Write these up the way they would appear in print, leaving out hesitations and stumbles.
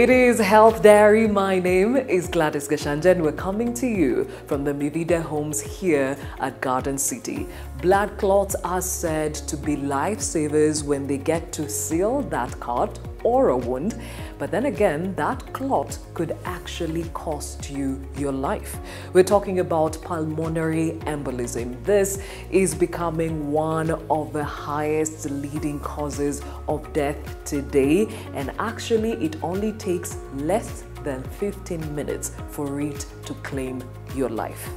It is Health Diary. My name is Gladys and we're coming to you from the Mivida homes here at Garden City. Blood clots are said to be lifesavers when they get to seal that cut or a wound, but then again, that clot could actually cost you your life. We're talking about pulmonary embolism. This is becoming one of the highest leading causes of death today, and actually it only takes less than 15 minutes for it to claim your life.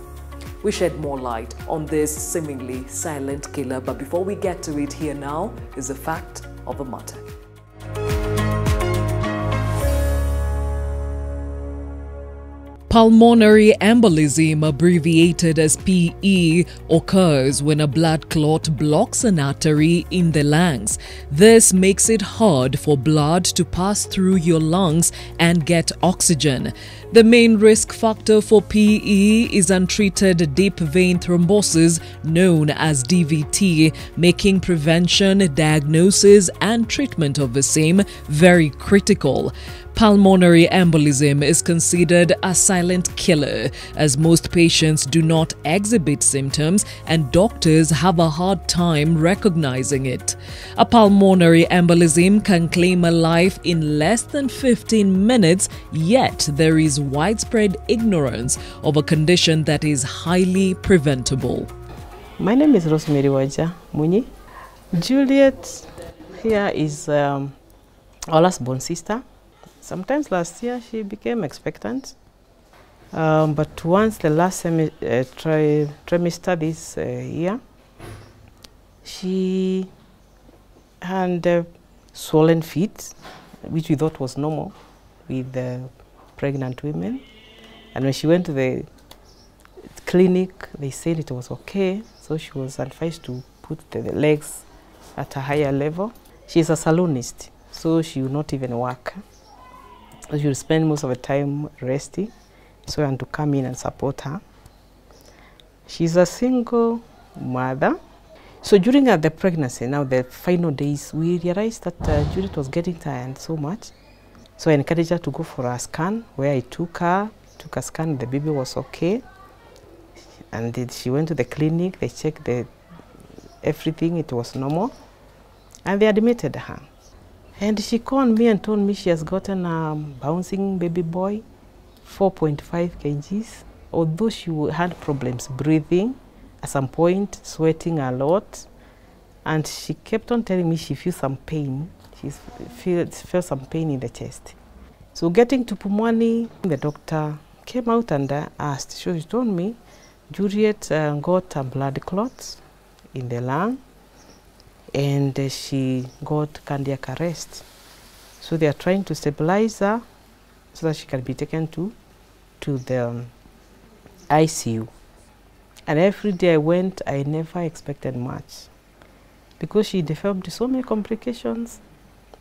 We shed more light on this seemingly silent killer, but before we get to it, here now is the fact of the matter. Pulmonary embolism, abbreviated as PE, occurs when a blood clot blocks an artery in the lungs. This makes it hard for blood to pass through your lungs and get oxygen. The main risk factor for PE is untreated deep vein thrombosis, known as DVT, making prevention, diagnosis, and treatment of the same very critical. Pulmonary embolism is considered a silent killer, as most patients do not exhibit symptoms and doctors have a hard time recognizing it. A pulmonary embolism can claim a life in less than 15 minutes, yet there is widespread ignorance of a condition that is highly preventable. My name is Rosemary Waja Munyi. Juliet here is our last born sister. Sometimes last year she became expectant, but once the last trimester this year, she had swollen feet, which we thought was normal with pregnant women. And when she went to the clinic, they said it was okay, so she was advised to put the legs at a higher level. She's a saloonist, so she will not even work. She will spend most of the time resting, so I want to come in and support her. She's a single mother. So during the pregnancy, now the final days, we realized that Judith was getting tired so much. So I encouraged her to go for a scan, where I took a scan, the baby was okay. And she went to the clinic, they checked everything, it was normal. And they admitted her. And she called me and told me she has gotten a bouncing baby boy, 4.5 kgs. Although she had problems breathing, at some point sweating a lot, and she kept on telling me she feels some pain. She feels some pain in the chest. So getting to Pulmonary, the doctor came out and asked. So she told me Juliet got a blood clot in the lung, and she got cardiac arrest. So they are trying to stabilize her so that she can be taken to the ICU. And every day I went, I never expected much, because she developed so many complications.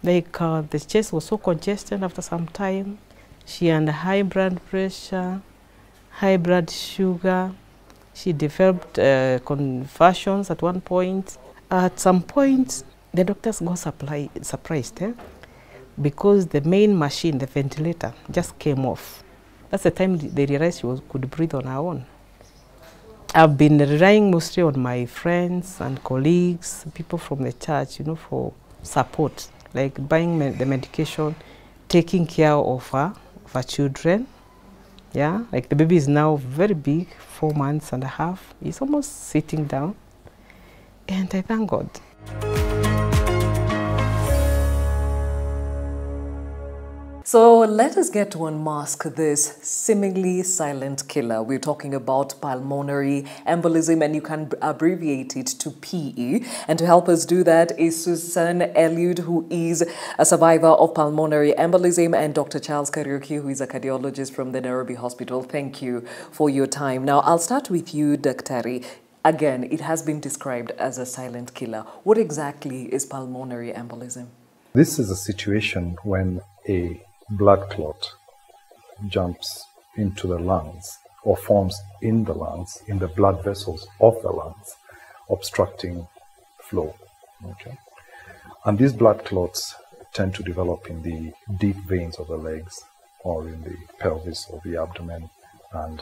Like the chest was so congested after some time. She had high blood pressure, high blood sugar. She developed convulsions at one point. At some point, the doctors got surprised because the main machine, the ventilator, just came off. That's the time they realized she could breathe on her own. I've been relying mostly on my friends and colleagues, people from the church, for support, like buying the medication, taking care of her children. Yeah, like the baby is now very big, 4 months and a half. He's almost sitting down. And I thank God. So let us get to unmask this seemingly silent killer. We're talking about pulmonary embolism, and you can abbreviate it to PE. And to help us do that is Susan Eliud, who is a survivor of pulmonary embolism, and Dr. Charles Kariuki, who is a cardiologist from the Nairobi Hospital. Thank you for your time. Now, I'll start with you, Daktari. Again, it has been described as a silent killer. What exactly is pulmonary embolism? This is a situation when a blood clot jumps into the lungs or forms in the lungs, in the blood vessels of the lungs, obstructing flow. Okay? And these blood clots tend to develop in the deep veins of the legs or in the pelvis or the abdomen, and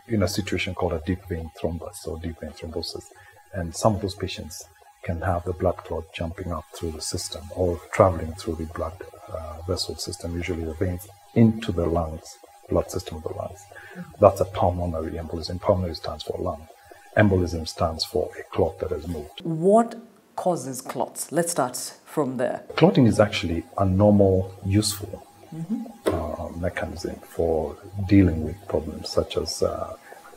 in a situation called a deep vein thrombus or deep vein thrombosis. And some of those patients can have the blood clot jumping up through the system or traveling through the blood vessel system, usually the veins, into the lungs, blood system of the lungs. That's a pulmonary embolism. Pulmonary stands for lung. Embolism stands for a clot that has moved. What causes clots? Let's start from there. Clotting is actually a normal, useful mechanism for dealing with problems such as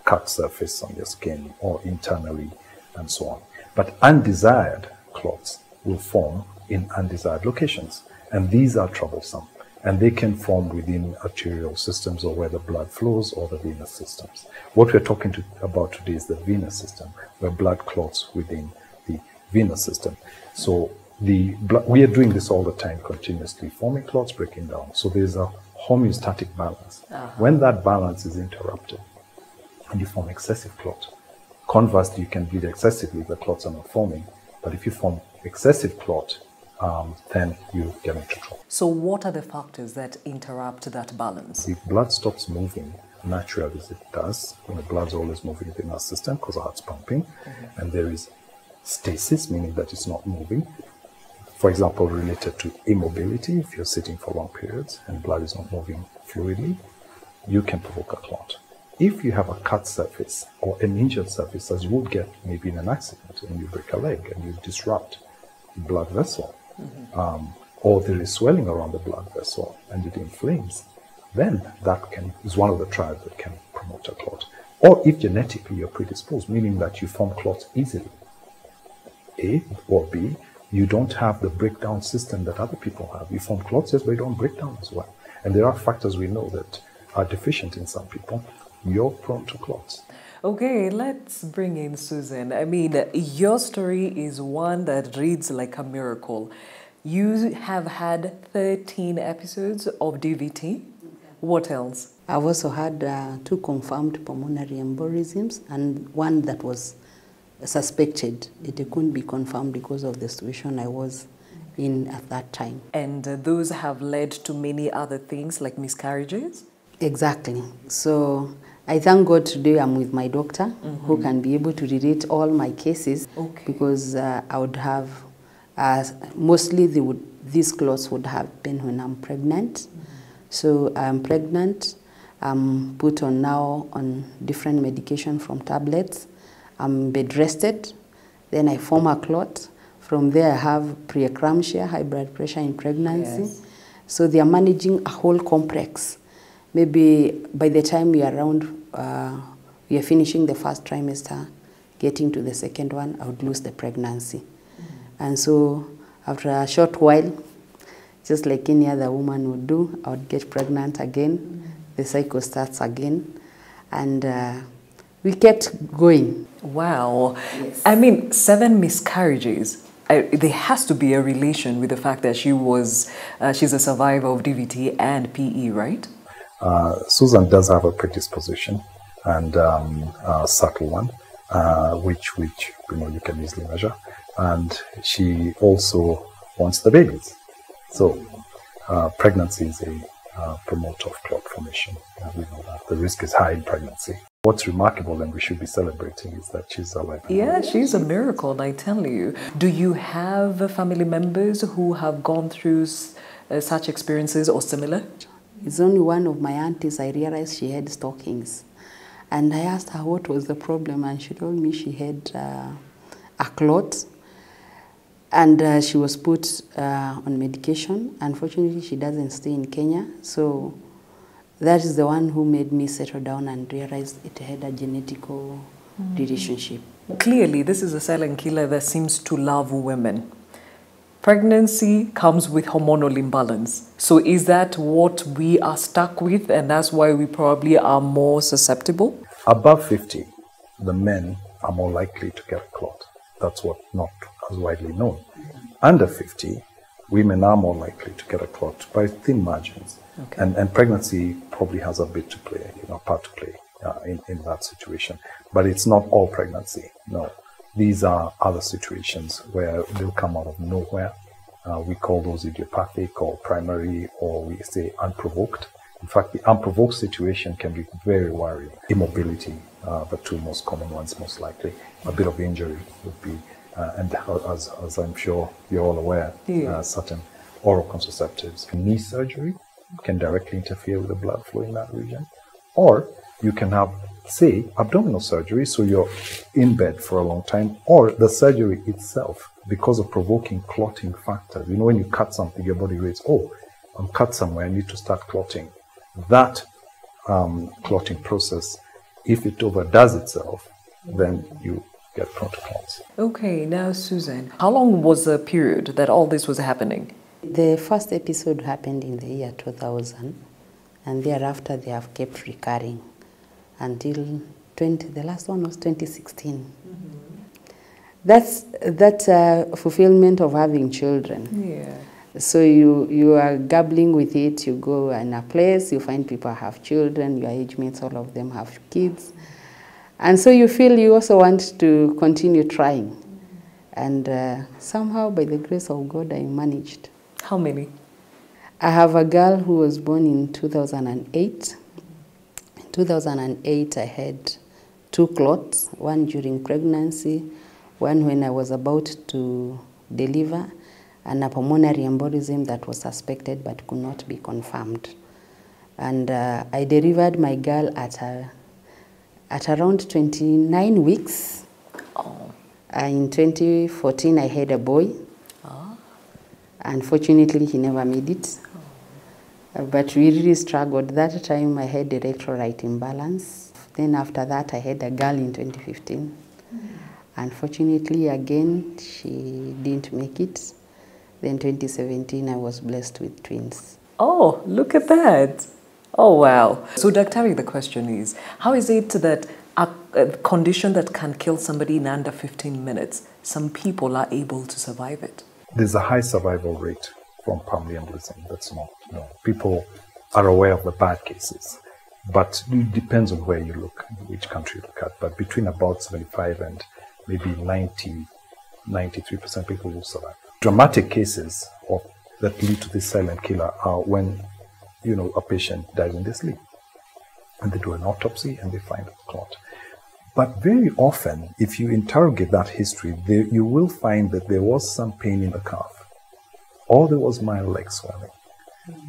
cut surface on your skin or internally and so on. But undesired clots will form in undesired locations, and these are troublesome, and they can form within arterial systems or where the blood flows or the venous systems. What we're talking about today is the venous system, where blood clots within the venous system. So we are doing this all the time, continuously, forming clots, breaking down. So there's a homeostatic balance. When that balance is interrupted and you form excessive clot, conversely, you can bleed excessively if the clots are not forming. But if you form excessive clot, then you get into trouble. So what are the factors that interrupt that balance? If blood stops moving naturally, as it does, when the blood's always moving within our system because the heart's pumping, and there is stasis, meaning that it's not moving. For example, related to immobility, if you're sitting for long periods and blood is not moving fluidly, you can provoke a clot. If you have a cut surface or an injured surface, as you would get maybe in an accident, and you break a leg and you disrupt the blood vessel, or there is swelling around the blood vessel and it inflames, then that is one of the triads that can promote a clot. Or if genetically you're predisposed, meaning that you form clots easily, A, or B, you don't have the breakdown system that other people have. You form clots, yes, but you don't break down as well. And there are factors we know that are deficient in some people. You're prone to clots. Okay, let's bring in Susan. I mean, your story is one that reads like a miracle. You have had 13 episodes of DVT. What else? I've also had 2 confirmed pulmonary embolisms and one that was suspected. It couldn't be confirmed because of the situation I was in at that time. And those have led to many other things like miscarriages? Exactly. So I thank God today I'm with my doctor who can be able to relate all my cases because I would have, mostly these clots would happen when I'm pregnant. So I'm pregnant, I'm put on now on different medication from tablets. I'm bed rested, then I form a clot. From there I have preeclampsia, high blood pressure in pregnancy. Yes. So they are managing a whole complex. Maybe by the time we are around, we are finishing the first trimester, getting to the second one, I would lose the pregnancy. And so after a short while, just like any other woman would do, I would get pregnant again, the cycle starts again, and we kept going. Wow. Yes. I mean, 7 miscarriages. There has to be a relation with the fact that she's a survivor of DVT and PE, right? Susan does have a predisposition and a subtle one, which you can easily measure, and she also wants the babies. So pregnancy is a promoter of clot formation. We know that the risk is high in pregnancy. What's remarkable and we should be celebrating is that she's alive. Yeah, she's a miracle, I tell you. Do you have family members who have gone through such experiences or similar? It's only one of my aunties I realized she had stockings. And I asked her what was the problem, and she told me she had a clot. And she was put on medication. Unfortunately, she doesn't stay in Kenya. So that is the one who made me settle down and realize it had a genetical relationship. Clearly, this is a silent killer that seems to love women. Pregnancy comes with hormonal imbalance. So is that what we are stuck with, and that's why we probably are more susceptible? Above 50, the men are more likely to get a clot. That's what not as widely known. Under 50, women are more likely to get a clot by thin margins. Okay. And pregnancy probably has a bit to play, part to play in that situation. But it's not all pregnancy, no. These are other situations where they'll come out of nowhere We call those idiopathic or primary, or we say unprovoked. In fact, the unprovoked situation can be very worrying. Immobility, the two most common ones, most likely. A bit of injury would be, and as I'm sure you're all aware, certain oral contraceptives. Knee surgery can directly interfere with the blood flow in that region. Or you can have, say, abdominal surgery, so you're in bed for a long time, or the surgery itself, because of provoking clotting factors. You know, when you cut something, your body reads, oh, I'm cut somewhere, I need to start clotting. That clotting process, if it overdoes itself, then you get prone to clots. Okay, now Susan, how long was the period that all this was happening? The first episode happened in the year 2000, and thereafter they have kept recurring until the last one was 2016. That's fulfillment of having children. Yeah. So you are gabbling with it, you go in a place, you find people have children, your age mates, all of them have kids. And so you feel you also want to continue trying. And somehow, by the grace of God, I managed. How many? I have a girl who was born in 2008. In 2008, I had 2 clots, one during pregnancy, one when I was about to deliver, and a pulmonary embolism that was suspected but could not be confirmed. And I delivered my girl at around 29 weeks. Oh. In 2014, I had a boy. Oh. Unfortunately, he never made it. Oh. But we really struggled. That time, I had electrolyte imbalance. Then after that, I had a girl in 2015. Unfortunately, again, she didn't make it. Then 2017, I was blessed with twins. Oh, look at that. Oh, wow. So, Dr. the question is, how is it that a condition that can kill somebody in under 15 minutes, some people are able to survive it? There's a high survival rate from pulmonary embolism. That's not, people are aware of the bad cases. But it depends on where you look, which country you look at. But between about 75 and maybe 93% people will survive. Dramatic cases that lead to this silent killer are when, a patient dies in their sleep. And they do an autopsy and they find a clot. But very often, if you interrogate that history, you will find that there was some pain in the calf, or there was mild leg swelling,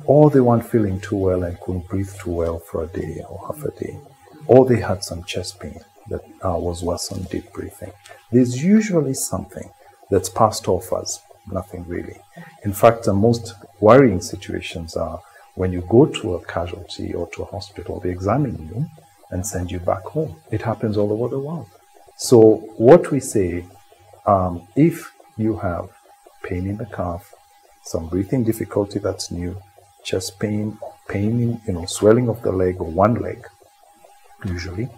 or they weren't feeling too well and couldn't breathe too well for a day or half a day, or they had some chest pain that was worse on deep breathing. There's usually something that's passed off as nothing really. In fact, the most worrying situations are when you go to a casualty or to a hospital, they examine you and send you back home. It happens all over the world. So what we say, if you have pain in the calf, some breathing difficulty that's new, chest pain, pain in, swelling of the leg or one leg, usually,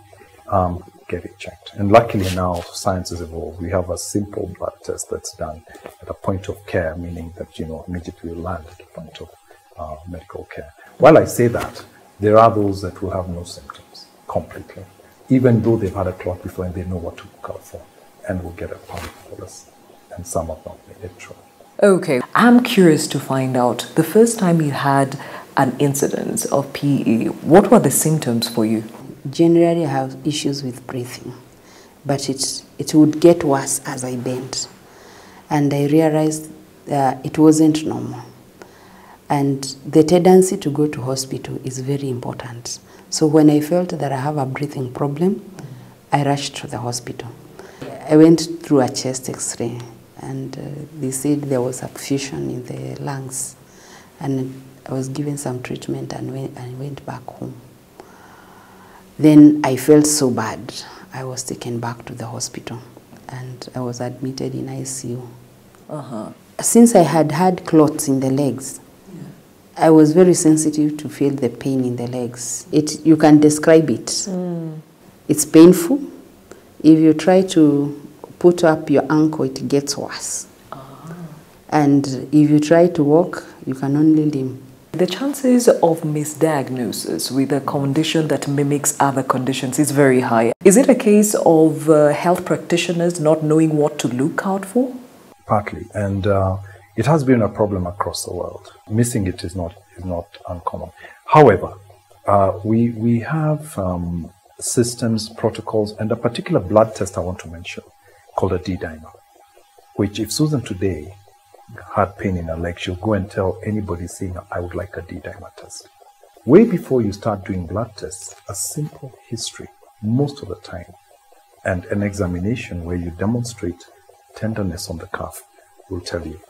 get it checked. And luckily now science has evolved. We have a simple blood test that's done at a point of care, meaning that, immediately you land at the point of medical care. While I say that, there are those that will have no symptoms completely, even though they've had a clot before and they know what to look out for and will get a pump bolus. And some have not made it through. Okay, I'm curious to find out, the first time you had an incidence of PE, what were the symptoms for you? Generally, I have issues with breathing, but it would get worse as I bent. And I realized it wasn't normal. And the tendency to go to hospital is very important. So when I felt that I have a breathing problem, I rushed to the hospital. I went through a chest x-ray, and they said there was a perfusion in the lungs. And I was given some treatment and went back home. Then I felt so bad. I was taken back to the hospital and I was admitted in ICU. Since I had had clots in the legs, I was very sensitive to feel the pain in the legs. You can describe it. It's painful. If you try to put up your ankle, it gets worse. And if you try to walk, you can only limp. The chances of misdiagnosis with a condition that mimics other conditions is very high. Is it a case of health practitioners not knowing what to look out for? Partly. And It has been a problem across the world. Missing it is not uncommon. However, we have systems, protocols, and a particular blood test I want to mention called a D-dimer, which if Susan today had pain in her leg, she'll go and tell anybody saying, I would like a D-dimer test. Way before you start doing blood tests, a simple history, most of the time, and an examination where you demonstrate tenderness on the calf will tell you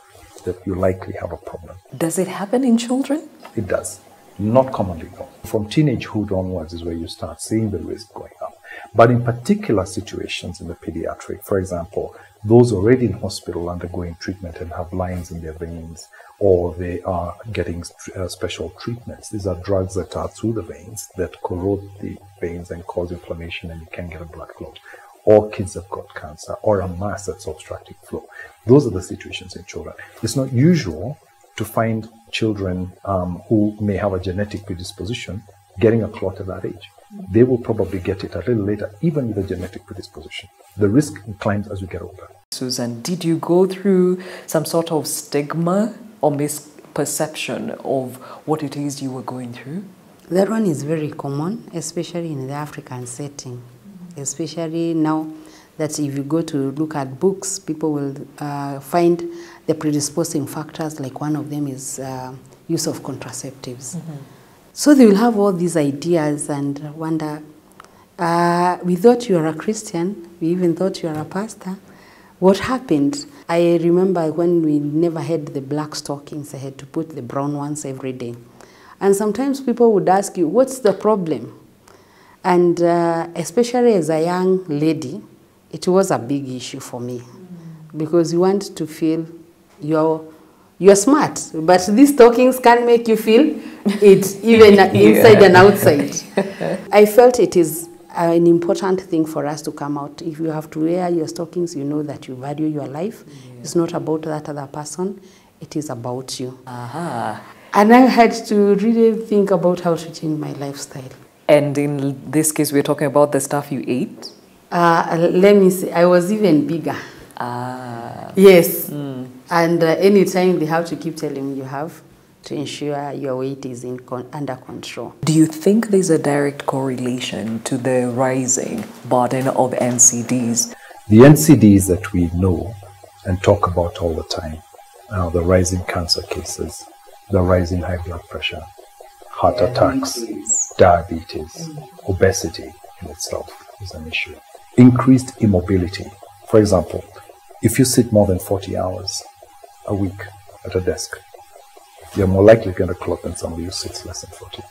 that you likely have a problem. Does it happen in children? It does. Not commonly, no. From teenagehood onwards is where you start seeing the risk going up. But in particular situations in the pediatric, for example, those already in hospital undergoing treatment and have lines in their veins, or they are getting special treatments. These are drugs that are through the veins that corrode the veins and cause inflammation, and you can get a blood clot. Or kids have got cancer, or a mass that's obstructing flow. Those are the situations in children. It's not usual to find children who may have a genetic predisposition getting a clot at that age. They will probably get it a little later, even with a genetic predisposition. The risk climbs as we get older. Susan, did you go through some sort of stigma or misperception of what it is you were going through? That one is very common, especially in the African setting. Especially now that if you go to look at books, people will find the predisposing factors, like one of them is use of contraceptives. So they will have all these ideas and wonder, we thought you were a Christian, we even thought you were a pastor. What happened? I remember when we never had the black stockings, I had to put the brown ones every day. And sometimes people would ask you, what's the problem? And especially as a young lady, it was a big issue for me, because you want to feel you're smart, but these stockings can make you feel it even inside and outside. I felt it is an important thing for us to come out. If you have to wear your stockings, you know that you value your life. It's not about that other person, it is about you. And I had to really think about how to change my lifestyle. And in this case, we're talking about the stuff you ate? Let me see, I was even bigger. Yes. And anytime they have to keep telling me you have to ensure your weight is under control. Do you think there's a direct correlation to the rising burden of NCDs? The NCDs that we know and talk about all the time, the rising cancer cases, the rising high blood pressure, heart attacks, diabetes, obesity in itself is an issue. Increased immobility. For example, if you sit more than 40 hours a week at a desk, you're more likely to get a clot than somebody who sits less than 40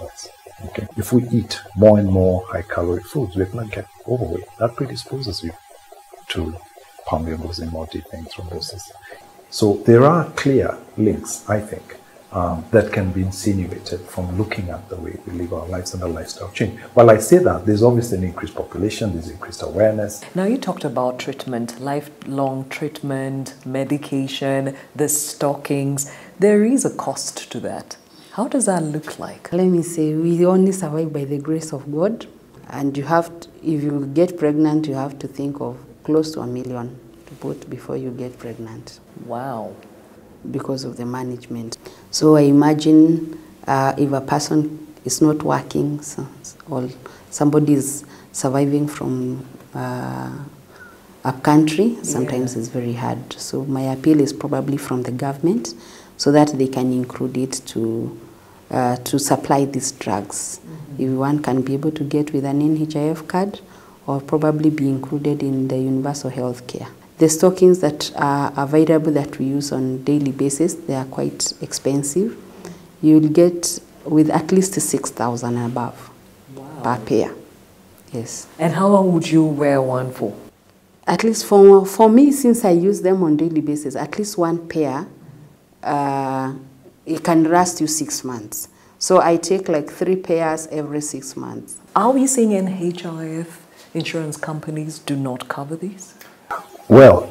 hours. Okay? If we eat more and more high-calorie foods, we're going to get overweight. That predisposes you to pulmonary embolism or deep vein thrombosis. So there are clear links, I think, that can be insinuated from looking at the way we live our lives and the lifestyle change. While I say that, there's obviously an increased population, there's increased awareness. Now you talked about treatment, lifelong treatment, medication, the stockings. There is a cost to that. How does that look like? Let me say, we only survive by the grace of God. And you have to, if you get pregnant, you have to think of close to $1 million to put before you get pregnant. Wow. Because of the management. So I imagine if a person is not working or somebody is surviving from upcountry, sometimes it's very hard. So my appeal is probably from the government so that they can include it to supply these drugs. Everyone can be able to get with an NHIF card or probably be included in the universal health care. The stockings that are available that we use on a daily basis, they are quite expensive. You'll get with at least 6,000 and above per pair. Yes. And how long would you wear one for? At least for me, since I use them on a daily basis, at least one pair, it can last you 6 months. So I take like 3 pairs every 6 months. Are we saying NHIF insurance companies do not cover these? Well,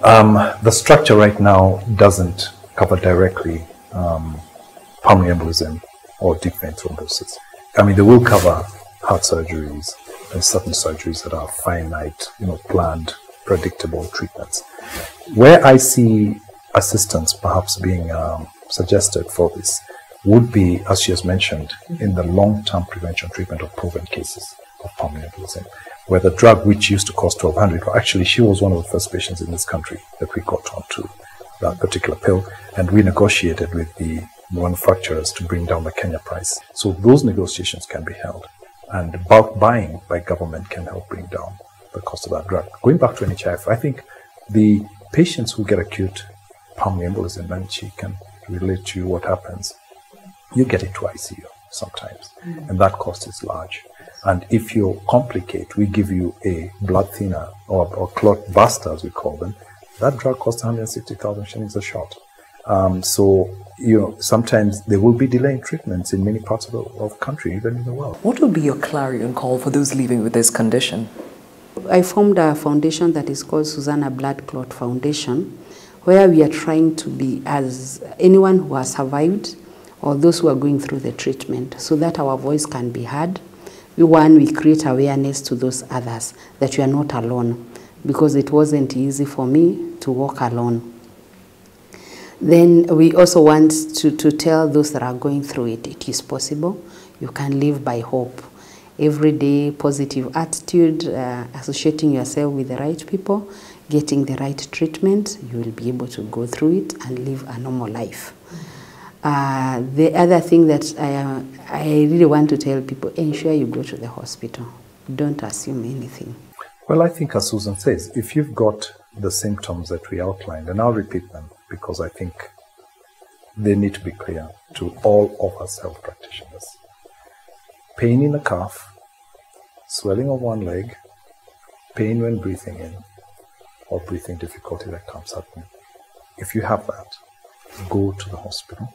the structure right now doesn't cover directly pulmonary embolism or deep vein thrombosis. I mean, they will cover heart surgeries and certain surgeries that are finite, planned, predictable treatments. Where I see assistance perhaps being suggested for this would be, as she has mentioned, in the long-term prevention treatment of proven cases of pulmonary embolism, where the drug which used to cost 1,200, actually she was one of the first patients in this country that we got onto that particular pill, and we negotiated with the manufacturers to bring down the Kenya price. So those negotiations can be held, and bulk buying by government can help bring down the cost of that drug. Going back to NHIF, I think the patients who get acute pulmonary embolism, and she can relate to what happens, you get into ICU sometimes, and that cost is large. And if you complicate, we give you a blood thinner or clot buster, as we call them. That drug costs 160,000 shillings a shot. So, sometimes there will be delay in treatments in many parts of the country, even in the world. What would be your clarion call for those living with this condition? I formed a foundation that is called Susanna Blood Clot Foundation, where we are trying to be as anyone who has survived or those who are going through the treatment, so that our voice can be heard. We create awareness to those others that you are not alone, because it wasn't easy for me to walk alone. Then we also want to tell those that are going through it, it is possible. You can live by hope. Every day, positive attitude, associating yourself with the right people, getting the right treatment, you will be able to go through it and live a normal life. The other thing that I really want to tell people, ensure you go to the hospital. Don't assume anything. Well, I think, as Susan says, if you've got the symptoms that we outlined, and I'll repeat them because I think they need to be clear to all of us health practitioners. Pain in the calf, swelling of one leg, pain when breathing in, or breathing difficulty that comes suddenly. If you have that, go to the hospital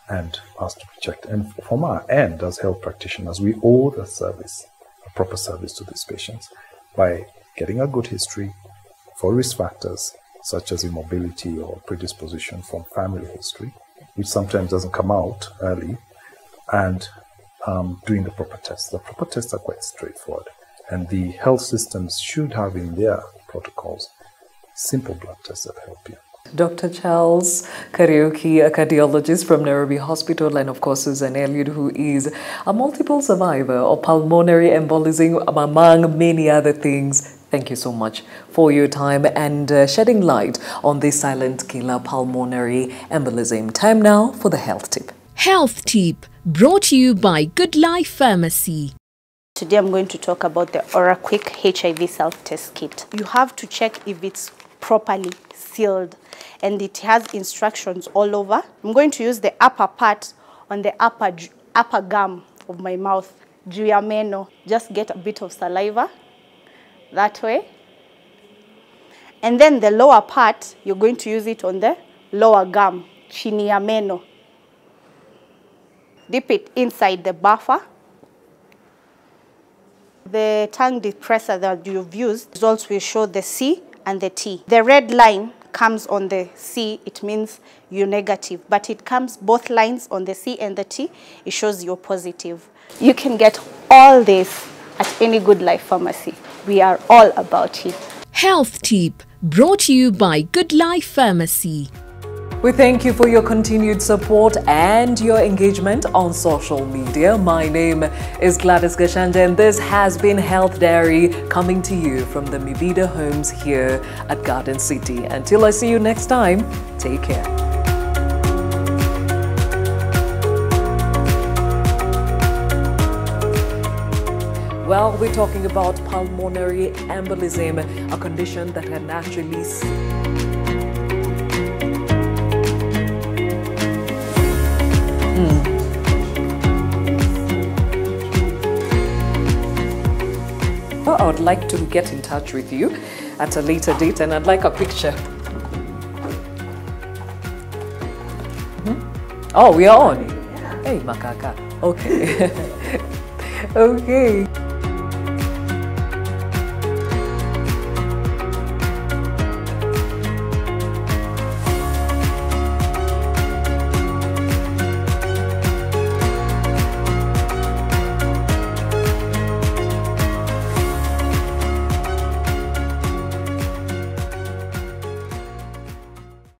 and ask to be checked. And from our end, as health practitioners, we owe the service, a proper service to these patients by getting a good history for risk factors such as immobility or predisposition from family history, which sometimes doesn't come out early, and doing the proper tests. The proper tests are quite straightforward, and the health systems should have in their protocols simple blood tests that help you. Dr. Charles Kariuki, a cardiologist from Nairobi Hospital, and of course Susan Elliott, who is a multiple survivor of pulmonary embolism, among many other things. Thank you so much for your time and shedding light on this silent killer, pulmonary embolism. Time now for the health tip. Health tip brought to you by Good Life Pharmacy. Today I'm going to talk about the Aura Quick HIV self-test kit. You have to check if it's properly sealed, and it has instructions all over. I'm going to use the upper part on the upper gum of my mouth. Juu ya meno. Just get a bit of saliva that way. And then the lower part, you're going to use it on the lower gum, chini ya meno. Dip it inside the buffer. The tongue depressor that you've used results will show the C and the T. The red line comes on the C, it means you're negative, but it comes both lines on the C and the T, it shows you're positive. You can get all this at any Good Life Pharmacy. We are all about it. Health tip brought to you by Good Life Pharmacy. We thank you for your continued support and your engagement on social media. My name is Gladys Gashanja, and this has been Health Diary, coming to you from the Mivida homes here at Garden City. Until I see you next time, take care. Well, we're talking about pulmonary embolism, a condition that can actually I would like to get in touch with you at a later date, and I'd like a picture. Oh, we are on. Hey, Makaka. Okay. Okay.